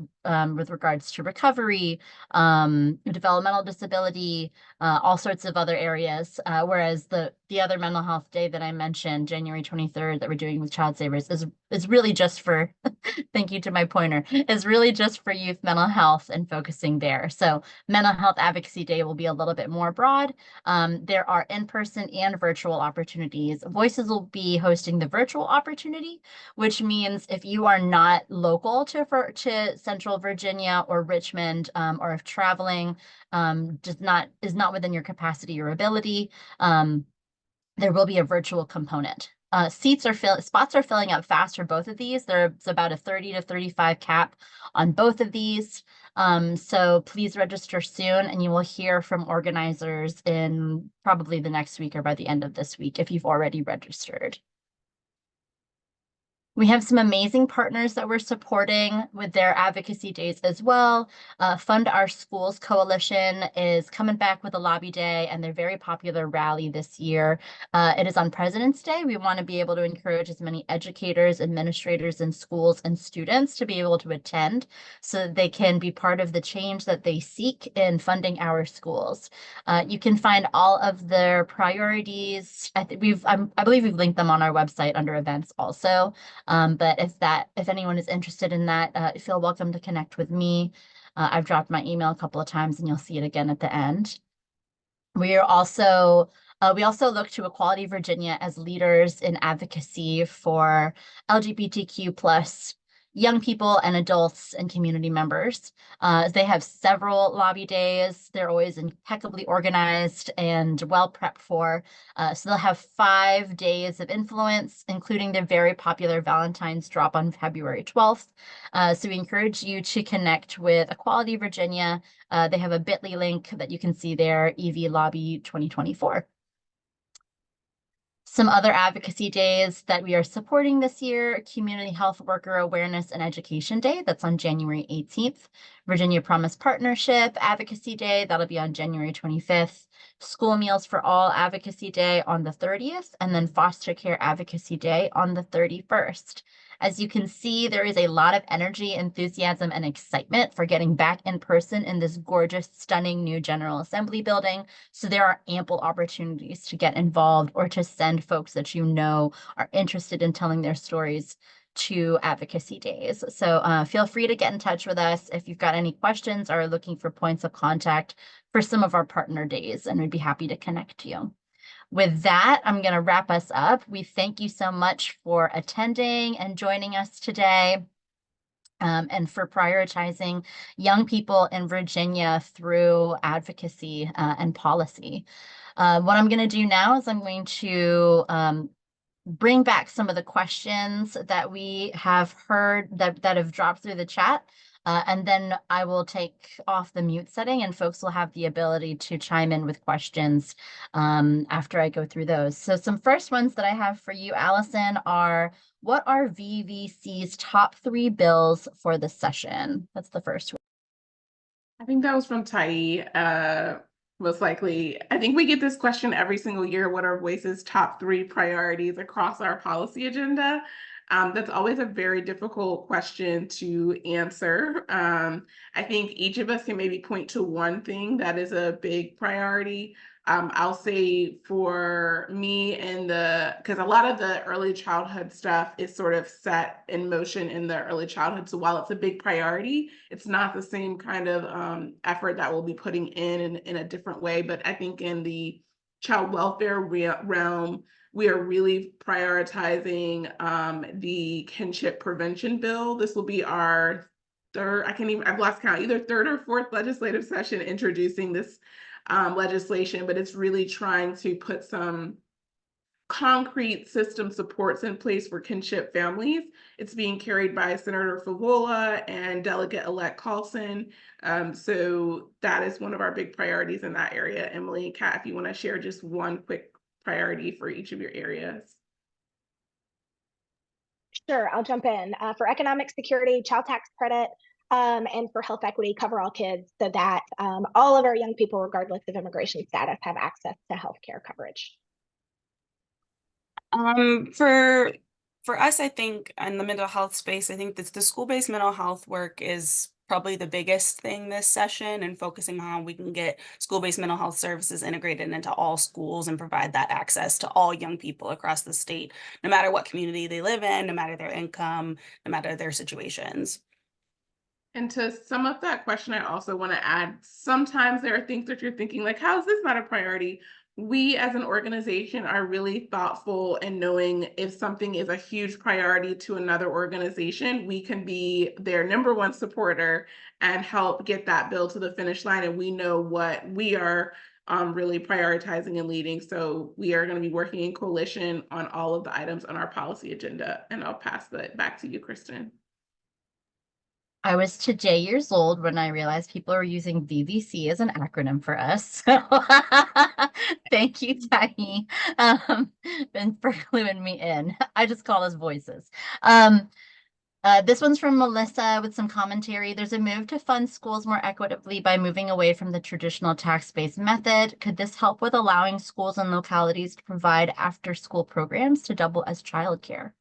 with regards to recovery, developmental disability, all sorts of other areas. Whereas the other mental health day that I mentioned, January 23rd, that we're doing with Child Savers is really just for, thank you to my pointer, is really just for youth mental health and focusing there. So Mental Health Advocacy Day will be a little bit more broad. There are in-person and virtual opportunities. Voices will be hosting the virtual opportunity, which means if you are not local to Central Virginia or Richmond, or if traveling is not within your capacity or ability, there will be a virtual component. Spots are filling up fast for both of these. There's about a 30 to 35 cap on both of these. So please register soon, and you will hear from organizers in probably the next week or by the end of this week if you've already registered. We have some amazing partners that we're supporting with their advocacy days as well. Fund Our Schools Coalition is coming back with a lobby day and their very popular rally this year. It is on President's Day. We want to be able to encourage as many educators, administrators in schools, and students to be able to attend so that they can be part of the change that they seek in funding our schools. You can find all of their priorities. I believe we've linked them on our website under events also. But if anyone is interested in that, feel welcome to connect with me. I've dropped my email a couple of times and you'll see it again at the end. We also look to Equality Virginia as leaders in advocacy for LGBTQ plus young people and adults and community members. They have several lobby days. They're always impeccably organized and well prepped for. So they'll have 5 days of influence, including their very popular Valentine's drop on February 12th. So we encourage you to connect with Equality Virginia. They have a bit.ly link that you can see there, EV Lobby 2024. Some other advocacy days that we are supporting this year: Community Health Worker Awareness and Education Day, that's on January 18th. Virginia Promise Partnership Advocacy Day, that'll be on January 25th. School Meals for All Advocacy Day on the 30th, and then Foster Care Advocacy Day on the 31st. As you can see, there is a lot of energy, enthusiasm, and excitement for getting back in person in this gorgeous, stunning new General Assembly building. So there are ample opportunities to get involved or to send folks that you know are interested in telling their stories to advocacy days. So feel free to get in touch with us if you've got any questions or are looking for points of contact for some of our partner days, and we'd be happy to connect you. With that, I'm going to wrap us up. We thank you so much for attending and joining us today, and for prioritizing young people in Virginia through advocacy and policy. What I'm going to do now is I'm going to bring back some of the questions that we have heard that have dropped through the chat. And then I will take off the mute setting and folks will have the ability to chime in with questions after I go through those. So some first ones that I have for you, Allison, are: what are VVC's top 3 bills for the session? That's the first one. I think that was from Tidy, most likely. I think we get this question every single year: what are Voice's top 3 priorities across our policy agenda? That's always a very difficult question to answer. I think each of us can maybe point to one thing that is a big priority. I'll say for me, because a lot of the early childhood stuff is sort of set in motion in the early childhood. So while it's a big priority, it's not the same kind of effort that we'll be putting in a different way. But I think in the child welfare realm, we are really prioritizing the kinship prevention bill. This will be our third, I've lost count, either third or fourth legislative session introducing this legislation, but it's really trying to put some concrete system supports in place for kinship families. It's being carried by Senator Favola and Delegate-elect Carlson. So that is one of our big priorities in that area. Emily, Kat, if you want to share just one quick priority for each of your areas. Sure, I'll jump in. For economic security, child tax credit, and for health equity, Cover All Kids, so that all of our young people, regardless of immigration status, have access to healthcare coverage. For For us, I think in the mental health space, I think that the school-based mental health work is probably the biggest thing this session, and focusing on how we can get school-based mental health services integrated into all schools and provide that access to all young people across the state, no matter what community they live in, no matter their income, no matter their situations. And to sum up that question, I also want to add, sometimes there are things that you're thinking like, how is this not a priority? We as an organization are really thoughtful in knowing if something is a huge priority to another organization, we can be their #1 supporter and help get that bill to the finish line. And we know what we are really prioritizing and leading. So we are going to be working in coalition on all of the items on our policy agenda. And I'll pass that back to you, Kristin. I was today years old when I realized people are using VVC as an acronym for us. So thank you, Tiny, and for cluing me in. I just call us voices. This one's from Melissa with some commentary. There's a move to fund schools more equitably by moving away from the traditional tax-based method. Could this help with allowing schools and localities to provide after-school programs to double as childcare?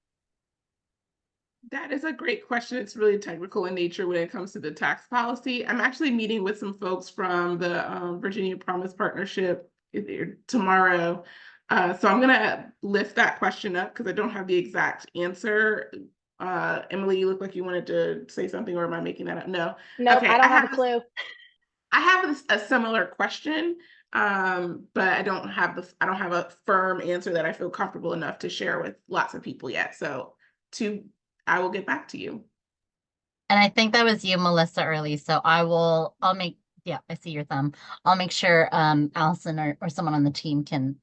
That is a great question. It's really technical in nature when it comes to the tax policy. I'm actually meeting with some folks from the Virginia Promise Partnership tomorrow. So I'm going to lift that question up because I don't have the exact answer. Emily, you look like you wanted to say something, or am I making that up? No. Nope, Okay, I don't have a clue. I have a similar question, but I don't have a firm answer that I feel comfortable enough to share with lots of people yet. So I will get back to you. And I think that was you, Melissa, early. So yeah, I see your thumb. I'll make sure Allison or someone on the team can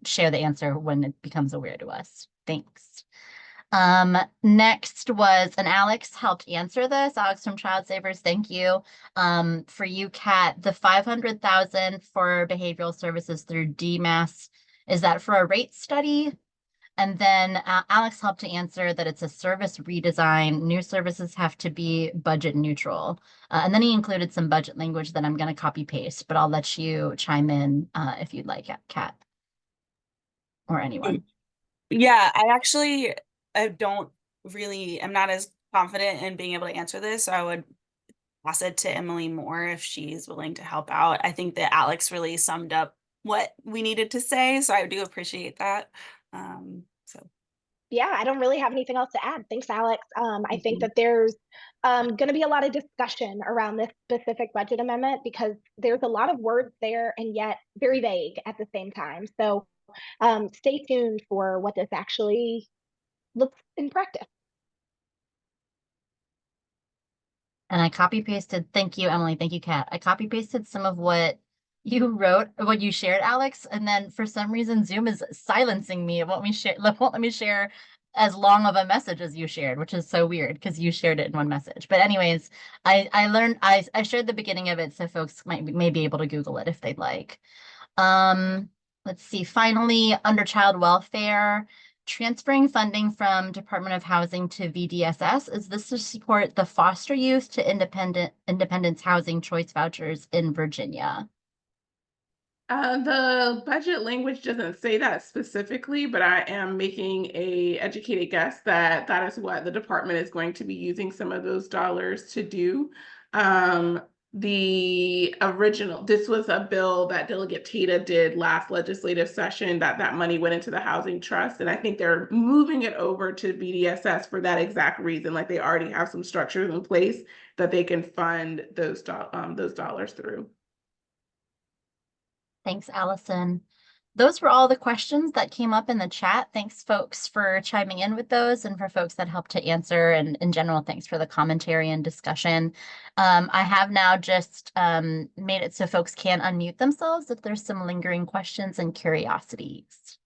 share the answer when it becomes aware to us. Thanks. Next was, and Alex helped answer this. Alex from Child Savers, thank you. For you, Kat, the $500,000 for behavioral services through DMAS, is that for a rate study? And then Alex helped to answer that it's a service redesign. New services have to be budget neutral. And then he included some budget language that I'm going to copy paste, but I'll let you chime in if you'd like, Kat, or anyone. Yeah, I'm not as confident in being able to answer this. So I would pass it to Emily Moore if she's willing to help out. I think that Alex really summed up what we needed to say, so I do appreciate that. Yeah, I don't really have anything else to add. Thanks, Alex. I think that there's going to be a lot of discussion around this specific budget amendment because there's a lot of words there and yet very vague at the same time. So stay tuned for what this actually looks in practice. And I copy pasted, thank you, Emily, thank you, Kat. I copy pasted some of what you wrote, what you shared, Alex, and then for some reason Zoom is silencing me. It won't let me share as long of a message as you shared, which is so weird because you shared it in one message. But anyways, I shared the beginning of it so folks may be able to Google it if they'd like. Let's see, finally, under child welfare, transferring funding from Department of Housing to VDSS, is this to support the foster youth to independence housing choice vouchers in Virginia? The budget language doesn't say that specifically, but I am making a educated guess that that is what the department is going to be using some of those dollars to do. This was a bill that Delegate Tata did last legislative session, that money went into the housing trust. And I think they're moving it over to BDSS for that exact reason. Like they already have some structures in place that they can fund those dollars through. Thanks, Allison. Those were all the questions that came up in the chat. Thanks, folks, for chiming in with those and for folks that helped to answer. And in general, thanks for the commentary and discussion. I have now just made it so folks can unmute themselves if there's some lingering questions and curiosities.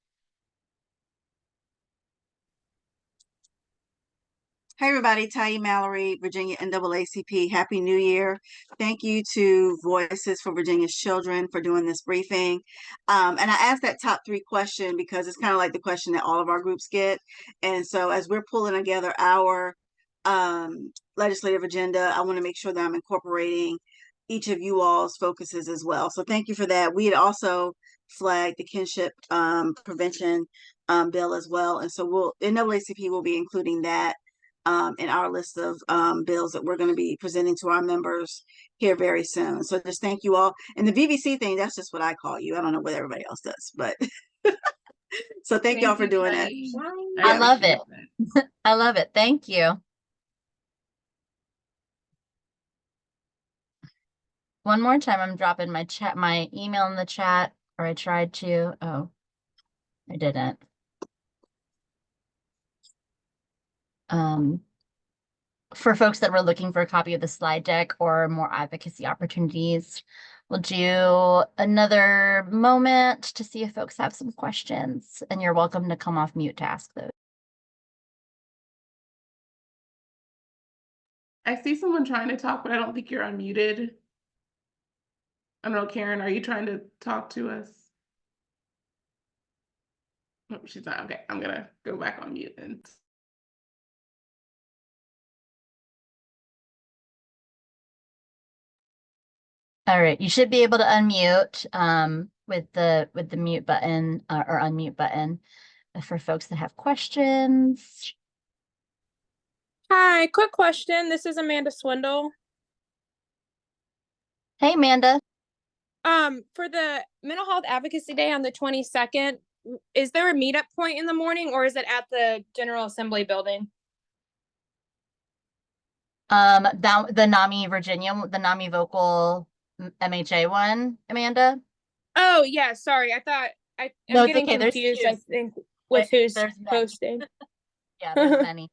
Hey everybody, Tayi Mallory, Virginia NAACP. Happy New Year. Thank you to Voices for Virginia's Children for doing this briefing. And I asked that top 3 question because it's kind of like the question that all of our groups get. And so as we're pulling together our legislative agenda, I want to make sure that I'm incorporating each of you all's focuses as well. So thank you for that. We had also flagged the kinship prevention bill as well. And so NAACP will be including that in our list of bills that we're going to be presenting to our members here very soon. So just thank you all. And the VVC thing, that's just what I call you. I don't know what everybody else does, but so thank y'all for doing that. I love appreciate it. that. I love it. Thank you. One more time, I'm dropping my email in the chat, or I tried to. Oh, I didn't. For folks that were looking for a copy of the slide deck or more advocacy opportunities, we'll do another moment to see if folks have some questions, and you're welcome to come off mute to ask those. I see someone trying to talk, but I don't think you're unmuted. I don't know, Karen, are you trying to talk to us? Oh, she's not. Okay, I'm gonna go back on mute and. All right, you should be able to unmute with the mute button or unmute button for folks that have questions. Hi, quick question. This is Amanda Swindle. Hey, Amanda. For the Mental Health Advocacy Day on the 22nd, is there a meetup point in the morning or is it at the General Assembly building? The NAMI Virginia, the NAMI Vocal MHA one, Amanda? Oh, yeah, sorry. I'm No, it's getting okay. There's confused, two. I think, with who's There's many. hosting. Yeah, there's many.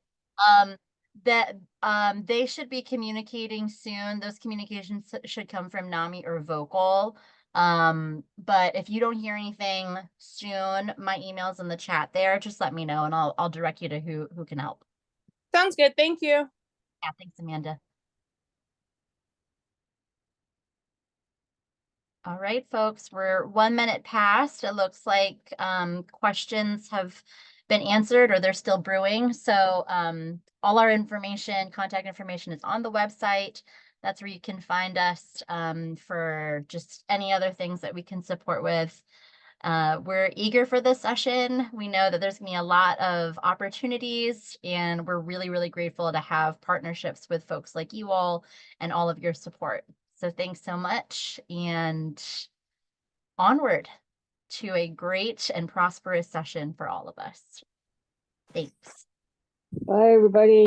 They should be communicating soon. Those communications should come from NAMI or Vocal. But if you don't hear anything soon, my email's in the chat there. Just let me know and I'll direct you to who can help. Sounds good. Thank you. Yeah, thanks, Amanda. All right, folks, we're 1 minute past. It looks like questions have been answered or they're still brewing. So all our information, contact information is on the website. That's where you can find us for just any other things that we can support with. We're eager for this session. We know that there's going to be a lot of opportunities, and we're really, really grateful to have partnerships with folks like you all and all of your support. So thanks so much, and onward to a great and prosperous session for all of us. Thanks. Bye, everybody.